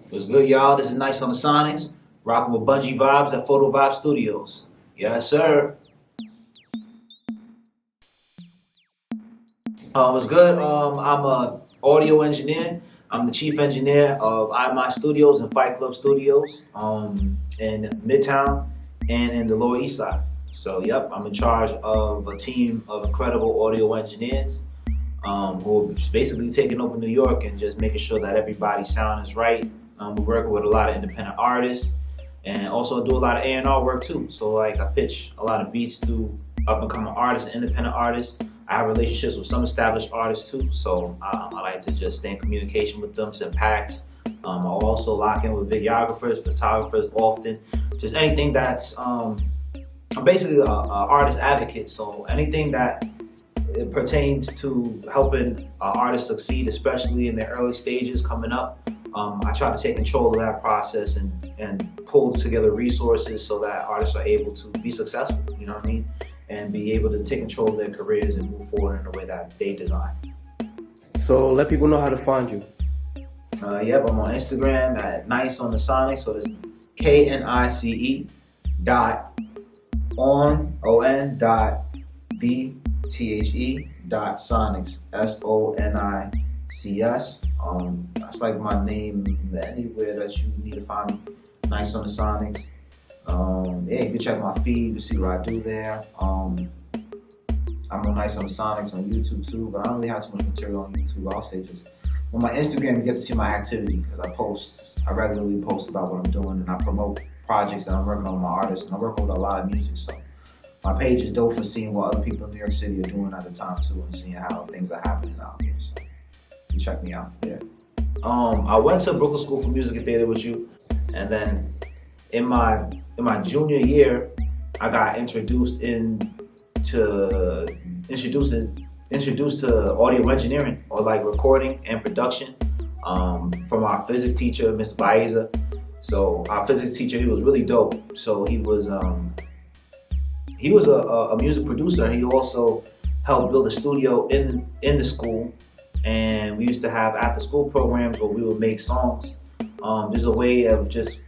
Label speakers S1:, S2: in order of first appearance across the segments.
S1: What's good, y'all? This is Knice on the Sonics, rocking with Bunji Vybz at Photo Vibe Studios. Yes, sir. What's good? I'm a audio engineer. I'm the chief engineer of iMy Studios and Fight Club Studios in Midtown and in the Lower East Side. So, yep, I'm in charge of a team of incredible audio engineers who are just basically taking over New York and just making sure that everybody's sound is right. We're working with a lot of independent artists and also do a lot of A&R work too. So like I pitch a lot of beats to up and coming artists and independent artists. I have relationships with some established artists too. So I like to just stay in communication with them, send packs. I also lock in with videographers, photographers often. Just anything that's, I'm basically a artist advocate. So anything that it pertains to helping artists succeed, especially in their early stages coming up. I try to take control of that process and pull together resources so that artists are able to be successful, you know what I mean? And be able to take control of their careers and move forward in the way that they design.
S2: So let people know how to find you.
S1: Yep, I'm on Instagram at Knice on the Sonics. So that's KNICE dot on dot DTHE dot Sonics SONICS. That's like my name anywhere that you need to find me. Knice on the Sonics. Yeah, you can check my feed to see what I do there. I'm on Knice on the Sonics on YouTube too, but I don't really have too much material on YouTube. I'll say just on my Instagram you get to see my activity because I regularly post about what I'm doing and I promote projects that I'm working on with my artists, and I work with a lot of music, so my page is dope for seeing what other people in New York City are doing at the time too, and seeing how things are happening out here. So you check me out there. I went to Brooklyn School for Music and Theater with you, and then in my junior year, I got introduced to audio engineering or like recording and production from our physics teacher, Mr. Vybz. So our physics teacher, he was really dope. So he was a music producer. He also helped build a studio in the school, and we used to have after school programs where we would make songs. There's a way of just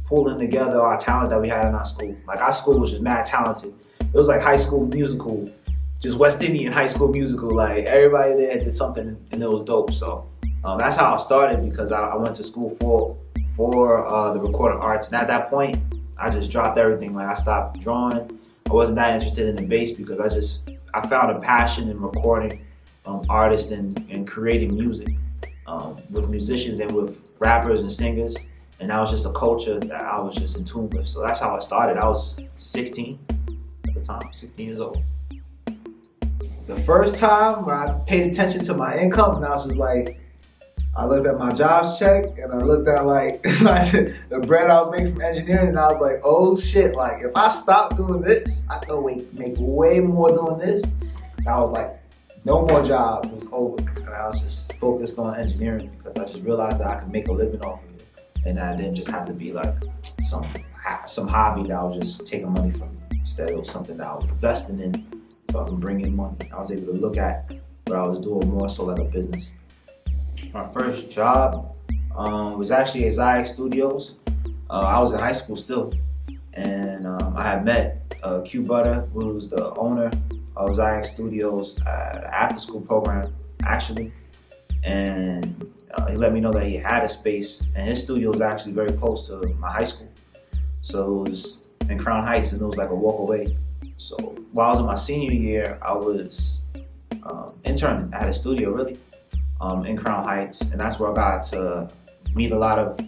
S1: pulling together our talent that we had in our school. Like our school was just mad talented. It was like High School Musical, just West Indian High School Musical. Like everybody there did something and it was dope. So that's how I started, because I went to school for the recording arts, and at that point I just dropped everything. Like I stopped drawing. I wasn't that interested in the bass because I found a passion in recording artists and creating music with musicians and with rappers and singers. And that was just a culture that I was just in tune with. So that's how I started. I was 16 at the time, 16 years old. The first time where I paid attention to my income, and I was just like, I looked at my jobs check and I looked at like the bread I was making from engineering, and I was like, oh shit, like if I stop doing this, I could make way more doing this. And I was like, no more jobs, it was over. And I was just focused on engineering because I just realized that I could make a living off of it. And I didn't just have to be like some hobby that I was just taking money from. Instead, it was something that I was investing in so I can bring in money. I was able to look at what I was doing more so like a business. My first job was actually at Ziac Studios. I was in high school still, and I had met Q Butter, who was the owner of Ziac Studios after school program, actually. And he let me know that he had a space, and his studio was actually very close to my high school. So it was in Crown Heights, and it was like a walk away. So while I was in my senior year, I was interning at a studio really in Crown Heights, and that's where I got to meet a lot of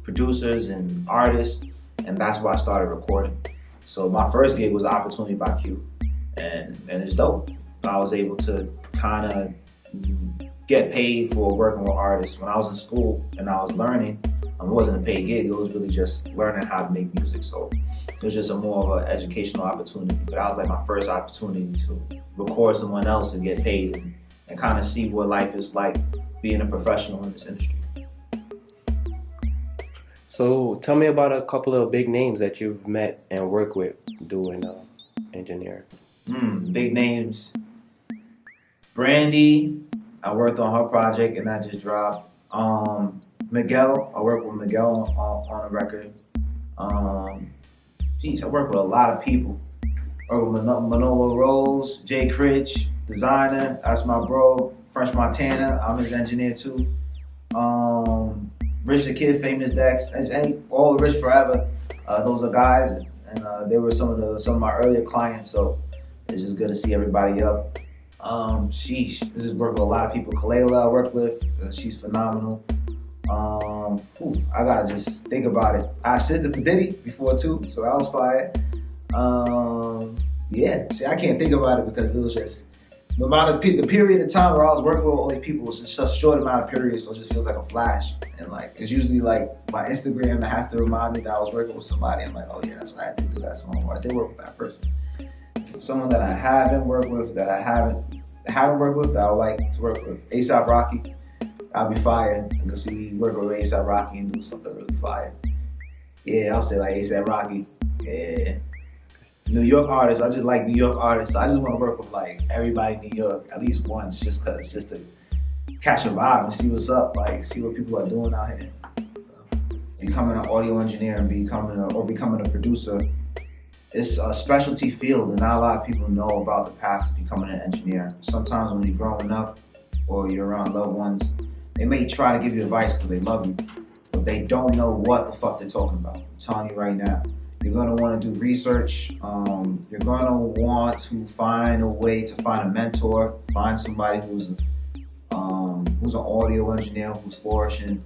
S1: producers and artists, and that's where I started recording. So my first gig was Opportunity by Q, and it's dope. I was able to kind of get paid for working with artists. When I was in school and I was learning, it wasn't a paid gig, it was really just learning how to make music. So it was just a more of an educational opportunity. But that was like my first opportunity to record someone else and get paid and kind of see what life is like being a professional in this industry.
S2: So tell me about a couple of big names that you've met and worked with doing engineering.
S1: Big names. Brandy, I worked on her project and that just dropped. Miguel. I work with Miguel on a record. I work with a lot of people. I work with Manolo Rose, Jay Critch, designer. That's my bro. French Montana. I'm his engineer too. Rich the Kid, Famous Dex, and all the Rich Forever. Those are guys, and they were some of my earlier clients. So it's just good to see everybody up. This is work with a lot of people. Kalela I work with. She's phenomenal. I gotta just think about it. I assisted for Diddy before too, so that was fire. I can't think about it because it was just the period of time where I was working with all these people was just such a short amount of period, so it just feels like a flash. And like, it's usually like my Instagram that has to remind me that I was working with somebody. I'm like, oh yeah, that's right, I did do that song, or I did work with that person. Someone that I haven't worked with, that I would like to work with, A$AP Rocky. I'll be fired. You can see me work with A$AP Rocky and do something really fire. Yeah, I'll say like A$AP Rocky. Yeah. New York artists, I just like New York artists. I just want to work with like everybody in New York at least once, just to catch a vibe and see what's up, like see what people are doing out here. So, becoming an audio engineer and becoming a producer, it's a specialty field, and not a lot of people know about the path to becoming an engineer. Sometimes when you're growing up or you're around loved ones, they may try to give you advice because they love you, but they don't know what the fuck they're talking about. I'm telling you right now. You're going to want to do research. You're going to want to find a way to find a mentor, find somebody who's an audio engineer who's flourishing,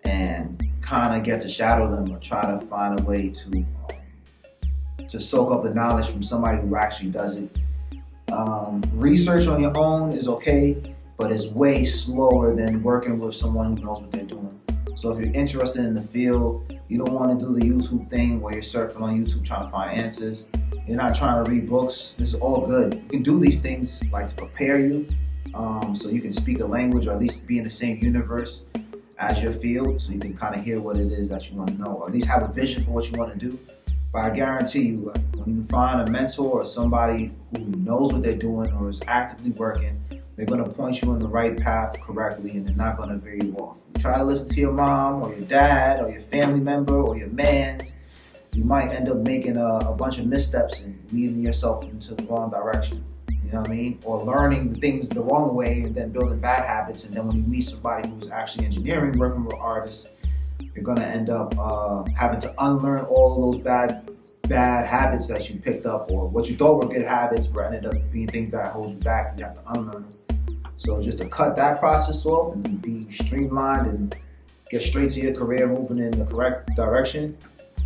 S1: and kind of get to shadow them or try to find a way to soak up the knowledge from somebody who actually does it. Research on your own is okay, but it's way slower than working with someone who knows what they're doing. So if you're interested in the field, you don't want to do the YouTube thing where you're surfing on YouTube trying to find answers. You're not trying to read books. This is all good. You can do these things like to prepare you, so you can speak a language or at least be in the same universe as your field, so you can kind of hear what it is that you want to know, or at least have a vision for what you want to do. But I guarantee you, like, when you find a mentor or somebody who knows what they're doing or is actively working, they're going to point you in the right path correctly, and they're not going to veer you off. You try to listen to your mom or your dad or your family member or your mans, you might end up making a bunch of missteps and leading yourself into the wrong direction. You know what I mean? Or learning things the wrong way and then building bad habits. And then when you meet somebody who's actually engineering, working with artists, you're going to end up having to unlearn all of those bad habits that you picked up, or what you thought were good habits but ended up being things that hold you back. You have to unlearn them. So just to cut that process off and be streamlined and get straight to your career moving in the correct direction,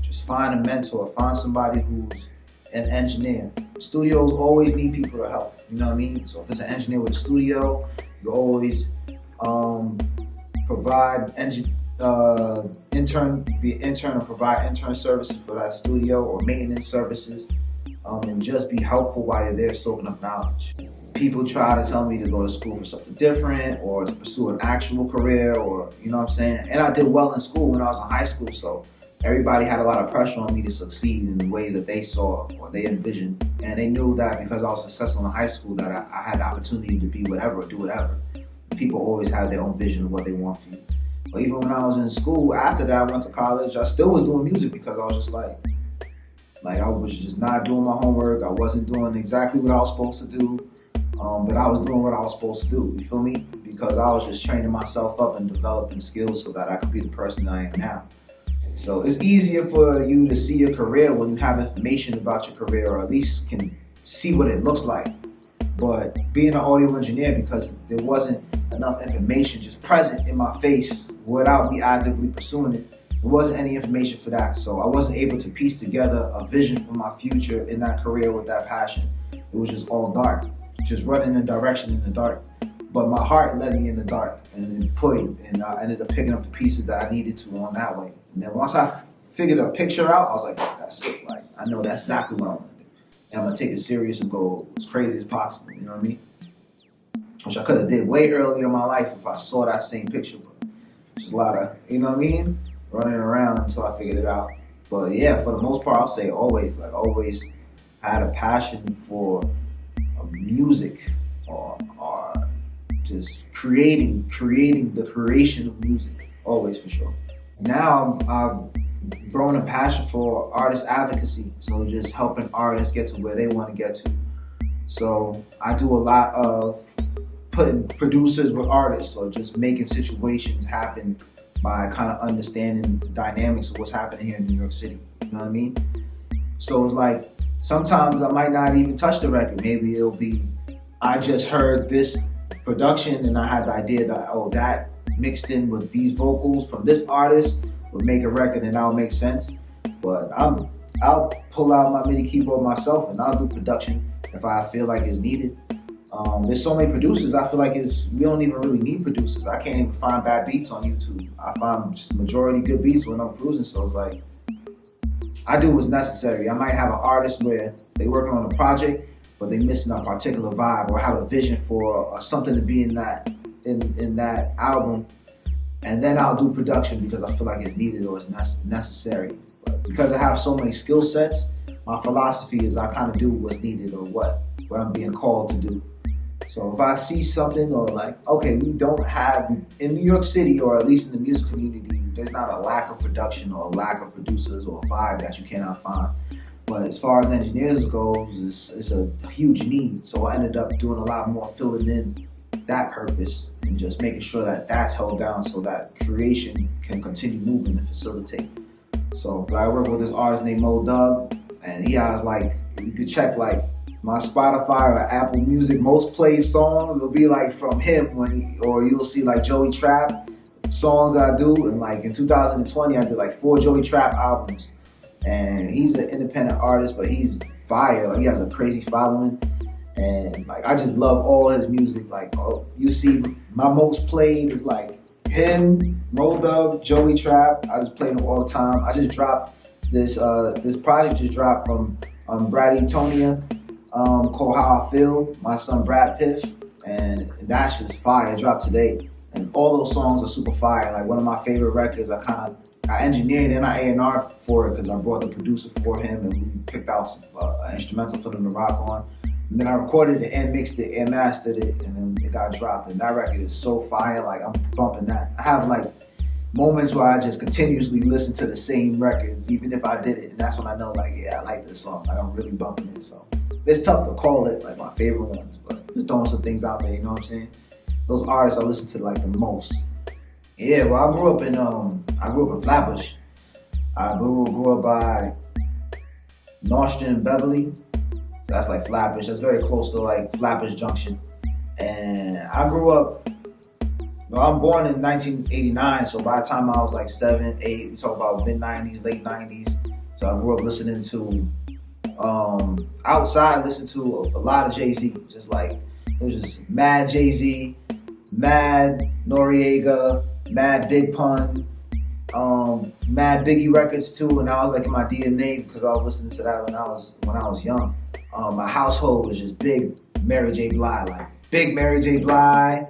S1: just find a mentor, find somebody who's an engineer. Studios always need people to help, you know what I mean? So if it's an engineer with a studio, you always provide be an intern and provide intern services for that studio or maintenance services, and just be helpful while you're there soaking up knowledge. People try to tell me to go to school for something different or to pursue an actual career, or, you know what I'm saying? And I did well in school when I was in high school, so everybody had a lot of pressure on me to succeed in the ways that they saw or they envisioned. And they knew that because I was successful in high school that I had the opportunity to be whatever or do whatever. People always have their own vision of what they want for you. But even when I was in school, after that I went to college, I still was doing music because I was just like I was just not doing my homework. I wasn't doing exactly what I was supposed to do. But I was doing what I was supposed to do, you feel me? Because I was just training myself up and developing skills so that I could be the person I am now. So it's easier for you to see your career when you have information about your career, or at least can see what it looks like. But being an audio engineer, because there wasn't enough information just present in my face without me actively pursuing it, there wasn't any information for that. So I wasn't able to piece together a vision for my future in that career with that passion. It was just all dark. Just running in a direction in the dark. But my heart led me in the dark, and I ended up picking up the pieces that I needed to on that way. And then once I figured a picture out, I was like, that's it. Like, I know that's exactly what I want to do. And I'm going to take it serious and go as crazy as possible, you know what I mean? Which I could have did way earlier in my life if I saw that same picture. But just a lot of, you know what I mean? Running around until I figured it out. But yeah, for the most part, I'll say always had a passion for music, or just creating the creation of music. always for sure. Now I've grown a passion for artist advocacy, so just helping artists get to where they want to get to. So I do a lot of putting producers with artists, or just making situations happen by kind of understanding the dynamics of what's happening here in New York City. You know what I mean? So it's like sometimes I might not even touch the record. Maybe it'll be I just heard this production and I had the idea that, oh, that mixed in with these vocals from this artist would make a record and that'll make sense. But I'll pull out my MIDI keyboard myself and I'll do production if I feel like it's needed. There's so many producers. I feel like we don't even really need producers. I can't even find bad beats on YouTube. I find just majority good beats when I'm cruising. So it's like I do what's necessary. I might have an artist where they working on a project, but they missing a particular vibe or have a vision for something to be in that album, and then I'll do production because I feel like it's needed or it's necessary. But because I have so many skill sets, my philosophy is I kind of do what's needed or what I'm being called to do. So if I see something or like, okay, we don't have in New York City, or at least in the music community, there's not a lack of production or a lack of producers or a vibe that you cannot find. But as far as engineers goes, it's a huge need. So I ended up doing a lot more filling in that purpose and just making sure that that's held down so that creation can continue moving and facilitate. So I work with this artist named Mo Dub, and he has like, you could check like my Spotify or Apple Music most played songs. It'll be like from him or you'll see like Joey Trap songs that I do. And like in 2020, I did like 4 Joey Trap albums. And he's an independent artist, but he's fire. Like he has a crazy following. And like I just love all his music. Like you see my most played is like him, Mo Dub, Joey Trap. I just play them all the time. I just dropped this project just dropped from Brad Etonia, called How I Feel, my son Brad Piff, and that's just fire. It dropped today. And all those songs are super fire. Like one of my favorite records, I engineered and I A&R for it because I brought the producer for him and we picked out an instrumental for them to rock on. And then I recorded it and mixed it and mastered it, and then it got dropped. And that record is so fire, like I'm bumping that. I have like moments where I just continuously listen to the same records, even if I did it. And that's when I know like, yeah, I like this song. Like I'm really bumping it. So it's tough to call it like my favorite ones, but just throwing some things out there, you know what I'm saying? Those artists I listen to like the most. Yeah, well, I grew up in Flatbush. I grew up by Nostrand and Beverly. So that's like Flatbush. That's very close to like Flatbush Junction. And I grew up, I'm born in 1989, so by the time I was like 7, 8, we talk about mid-90s, late 90s. So I grew up listening to, outside, listening to a lot of Jay-Z. Just like, it was just mad Jay-Z, mad Noriega, mad Big Pun, mad Biggie records too, and I was like in my DNA because I was listening to that when I was young. My household was just big Mary J. Blige, like big Mary J. Blige,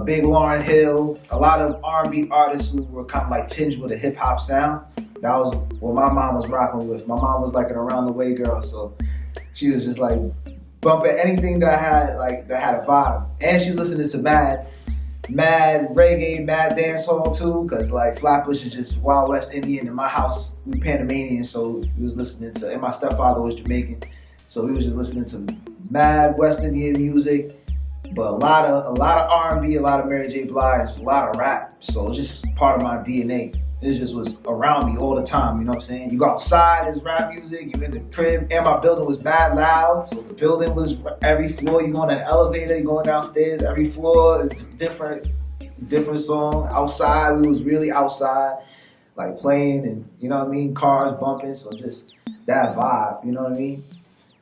S1: big Lauryn Hill, a lot of R&B artists who were kind of like tinged with a hip hop sound. That was what my mom was rocking with. My mom was like an around the way girl, so she was just like bumping anything that had a vibe, and she was listening to mad reggae, mad dancehall too, cause like Flatbush is just Wild West Indian. In my house, we Panamanian, so we was listening to, and my stepfather was Jamaican, so we was just listening to mad West Indian music, but a lot of R&B, a lot of Mary J. Blige, just a lot of rap. So it's just part of my DNA. It just was around me all the time, you know what I'm saying? You go outside, there's rap music, you in the crib, and my building was mad loud, so the building was, every floor, you go on an elevator, you going downstairs, every floor is different song. Outside, we was really outside, like playing and, you know what I mean, cars bumping, so just that vibe, you know what I mean?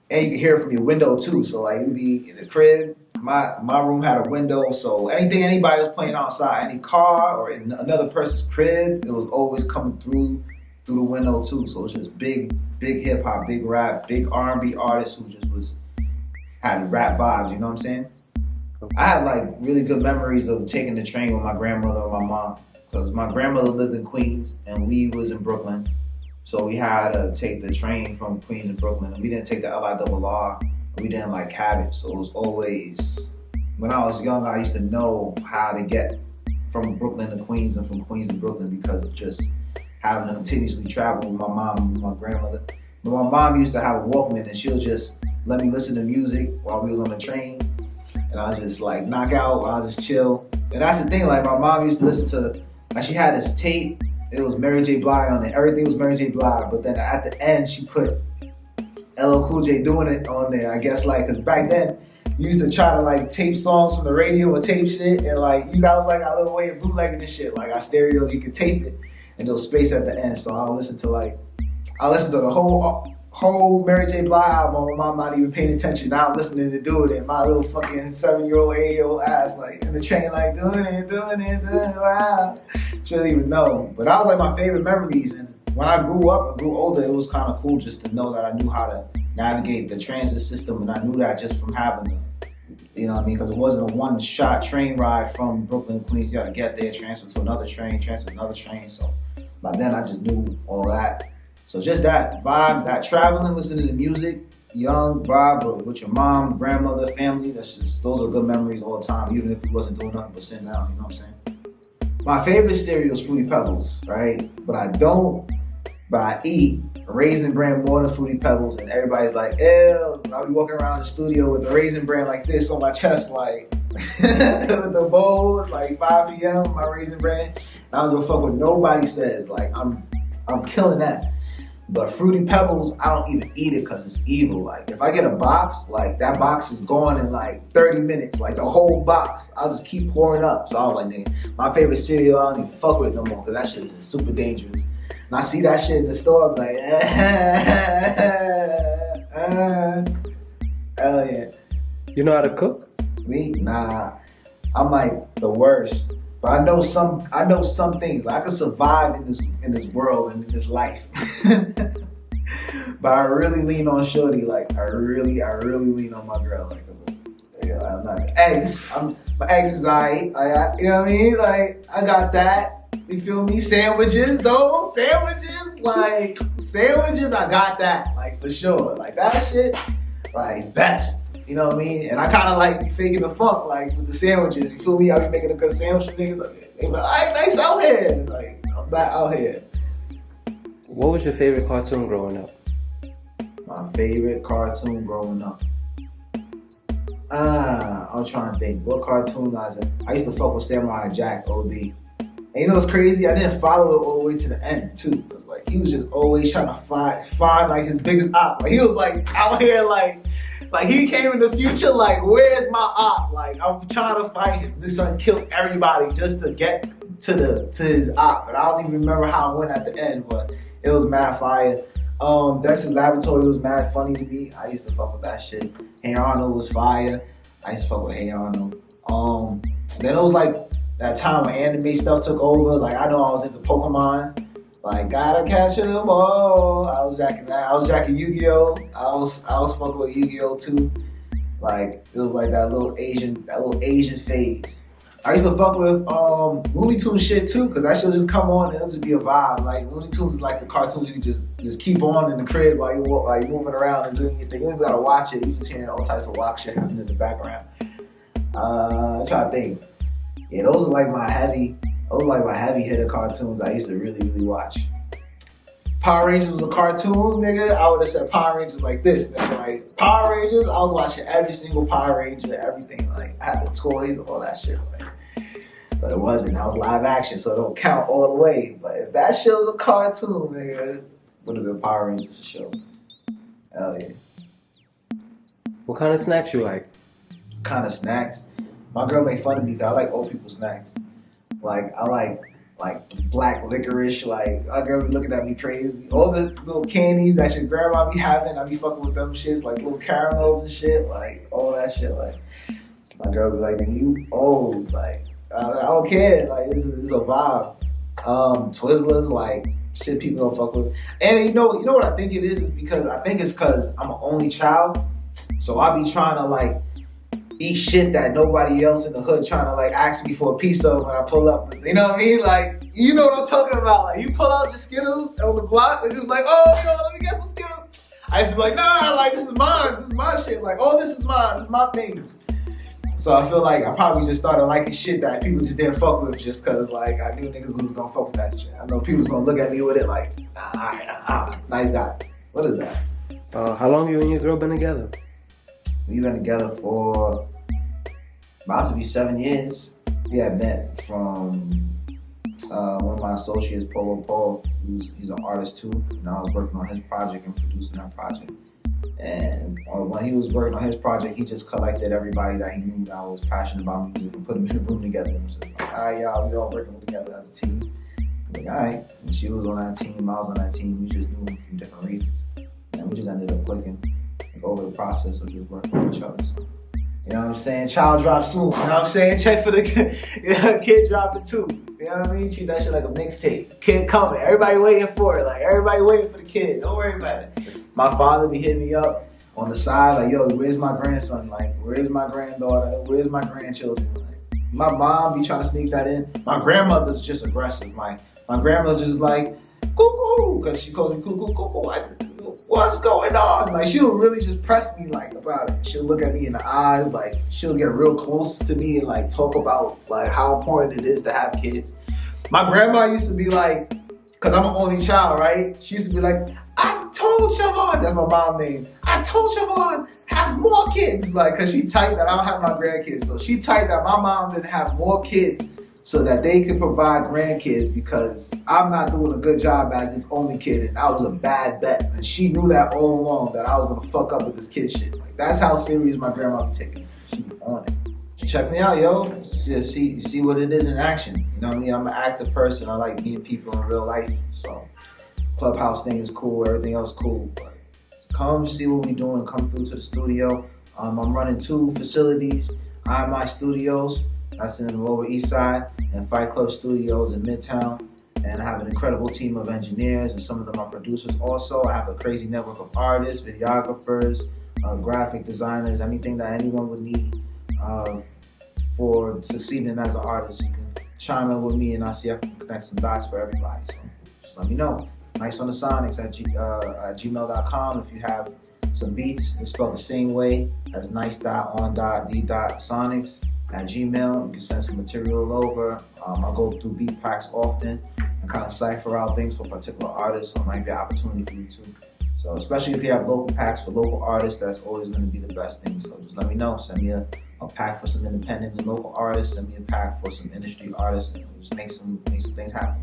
S1: And you can hear it from your window too, so like you'd be in the crib, my room had a window, so anything anybody was playing outside, any car or in another person's crib, it was always coming through the window too. So it was just big hip hop, big rap, big R&B artists who just had rap vibes, you know what I'm saying? I have like really good memories of taking the train with my grandmother and my mom, because my grandmother lived in Queens and we was in Brooklyn. So we had to take the train from Queens to Brooklyn, and we didn't take the LIRR. We didn't like have it, so it was always, when I was young, I used to know how to get from Brooklyn to Queens and from Queens to Brooklyn because of just having to continuously travel with my mom and my grandmother. But my mom used to have a Walkman and she'll just let me listen to music while we was on the train. And I'll just like knock out, I'll just chill. And that's the thing, like my mom used to listen to, like she had this tape, it was Mary J. Blige on it. Everything was Mary J. Blige, but then at the end she put LL Cool J doing it on there. I guess like, cause back then you used to try to like tape songs from the radio or tape shit, and like that was like our little way of bootlegging this shit. Like our stereos, you could tape it, and there was space at the end. So I'll listen to the whole Mary J. Blige album. My mom not even paying attention. Now I'm listening to do it, and my little fucking 7-year-old, 8-year-old ass like in the train, like doing it. Wow, she didn't even know. But that was like my favorite memories. And when I grew up and grew older, it was kind of cool just to know that I knew how to navigate the transit system, and I knew that just from having them. You know what I mean? Because it wasn't a one-shot train ride from Brooklyn to Queens. You got to get there, transfer to another train, transfer to another train. So by then I just knew all that. So just that vibe, that traveling, listening to music, young vibe, but with your mom, grandmother, family, those are good memories all the time, even if we wasn't doing nothing but sitting down, you know what I'm saying? My favorite cereal is Fruity Pebbles, right? But I eat Raisin Bran more than Fruity Pebbles, and everybody's like, ew. I'll be walking around the studio with the Raisin Bran like this on my chest, like, with the bowl, it's like 5 p.m., my Raisin Bran. I don't give a fuck what nobody says, like, I'm killing that. But Fruity Pebbles, I don't even eat it because it's evil. Like, if I get a box, like, that box is gone in, like, 30 minutes. Like, the whole box. I'll just keep pouring up. So I was like, nigga, my favorite cereal, I don't even fuck with it no more because that shit is just super dangerous. And I see that shit in the store, I'm like, hell yeah.
S2: You know how to cook?
S1: Me? Nah. I'm like the worst. But I know some things. Like I could survive in this world and in this life. But I really lean on Shorty. Like I really lean on my girl. Like, I'm not eggs. My eggs is alright. You know what I mean? Like I got that. You feel me? Sandwiches though. Sandwiches. I got that. Like for sure. Like that shit. Like best. You know what I mean? And I kind of like faking the funk, like with the sandwiches. You feel me? I be making a good sandwich for niggas. Like, they be like, all right, nice out here. Like, I'm not out here.
S2: What was your favorite cartoon growing up?
S1: My favorite cartoon growing up. I'm trying to think. What cartoon I used to fuck with Samurai Jack, OD. And you know what's crazy? I didn't follow it all the way to the end, too. Cause like, he was just always trying to find like his biggest op. Like, he was like out here like he came in the future, like, where's my op? Like, I'm trying to fight him. This son killed everybody just to get to his op. But I don't even remember how it went at the end, but it was mad fire. Dexter's Laboratory was mad funny to me. I used to fuck with that shit. Hey Arnold was fire. I used to fuck with Hey Arnold. Then it was like that time when anime stuff took over. Like, I know I was into Pokemon. Like, gotta catch them all. I was jacking that. I was jacking Yu-Gi-Oh! I was fucking with Yu-Gi-Oh! Too. Like, it was like that little Asian phase. I used to fuck with Looney Tunes shit too, cause that shit would just come on and it'll just be a vibe. Like Looney Tunes is like the cartoons you can just keep on in the crib while you're moving around and doing your thing. You don't even gotta watch it. You just hearing all types of walk shit happening in the background. I'm trying to think. Yeah, those are like my heavy hitter cartoons I used to really watch. Power Rangers was a cartoon, nigga. I would have said Power Rangers like this, nigga. Like Power Rangers, I was watching every single Power Ranger, everything. Like I had the toys, all that shit. Like, but it wasn't. That was live action, so it don't count all the way. But if that shit was a cartoon, nigga, it would have been Power Rangers for sure. Hell yeah.
S2: What kind of snacks you like?
S1: Kind of snacks? My girl made fun of me because I like old people snacks. Like I like black licorice. Like my girl be looking at me crazy. All the little candies that your grandma be having, I be fucking with them shits. Like little caramels and shit. Like all that shit. Like my girl be like, you old. Like I don't care. Like this is a vibe. Twizzlers, like shit people don't fuck with. And you know what I think it is because I think it's because I'm an only child. So I be trying to like eat shit that nobody else in the hood trying to like ask me for a piece of when I pull up. You know what I mean? Like, you know what I'm talking about. Like, you pull out your Skittles on the block and just like, oh, yo, let me get some Skittles. I used to be like, nah, like, this is mine. This is my shit. Like, oh, this is mine. This is my things.
S3: So I feel like I probably just started liking shit that people just didn't fuck with just cause like I knew niggas was gonna fuck with that shit. I know people was gonna look at me with it like, nice guy. What is that?
S2: How long you and your girl been together?
S1: We've been together for about to be 7 years. We had met from one of my associates, Polo Paul. He's an artist too, and I was working on his project and producing that project. And when he was working on his project, he just collected everybody that he knew that was passionate about music and put them in a room together. And was just like, all right, y'all, we all working together as a team. I'm like, all right. And she was on that team, I was on that team. We just knew them from different reasons. And we just ended up clicking over the process of just working with each other. So, you know what I'm saying? Child drop soon. You know what I'm saying? Check for the kid dropping too. You know what I mean? Treat that shit like a mixtape. Kid coming. Everybody waiting for it. Like, everybody waiting for the kid. Don't worry about it. My father be hitting me up on the side like, yo, where's my grandson? Like, where's my granddaughter? Where's my grandchildren? Like, my mom be trying to sneak that in. My grandmother's just aggressive. My grandmother's just like, cuckoo, because she calls me cuckoo, cuckoo. What's going on? Like, she'll really just press me like about it. She'll look at me in the eyes, like she'll get real close to me and like talk about like how important it is to have kids. My grandma used to be like, cause I'm an only child, right? She used to be like, I told Siobhan, that's my mom's name. I told Siobhan, have more kids. Like, cause she tight that I don't have my grandkids. So she tight that my mom didn't have more kids so that they could provide grandkids because I'm not doing a good job as his only kid and I was a bad bet. And she knew that all along that I was gonna fuck up with this kid shit. Like, that's how serious my grandma be taking it. She be on it. Check me out, yo. See what it is in action. You know what I mean? I'm an active person. I like meeting people in real life. So Clubhouse thing is cool, everything else cool. But come see what we doing. Come through to the studio. I'm running 2 facilities. My Studios, that's in the Lower East Side, and Fight Club Studios in Midtown. And I have an incredible team of engineers, and some of them are producers also. I have a crazy network of artists, videographers, graphic designers, anything that anyone would need for succeeding as an artist. You can chime in with me and I'll see if I can connect some dots for everybody. So just let me know. Knice on the Sonics at gmail.com. If you have some beats, it's spelled the same way as nice.on.d.sonics at Gmail. You can send some material over. I go through beat packs often and kind of cipher out things for particular artists, so it might be an opportunity for you too. So especially if you have local packs for local artists, that's always going to be the best thing. So just let me know. Send me a pack for some independent and local artists. Send me a pack for some industry artists, and just make some things happen.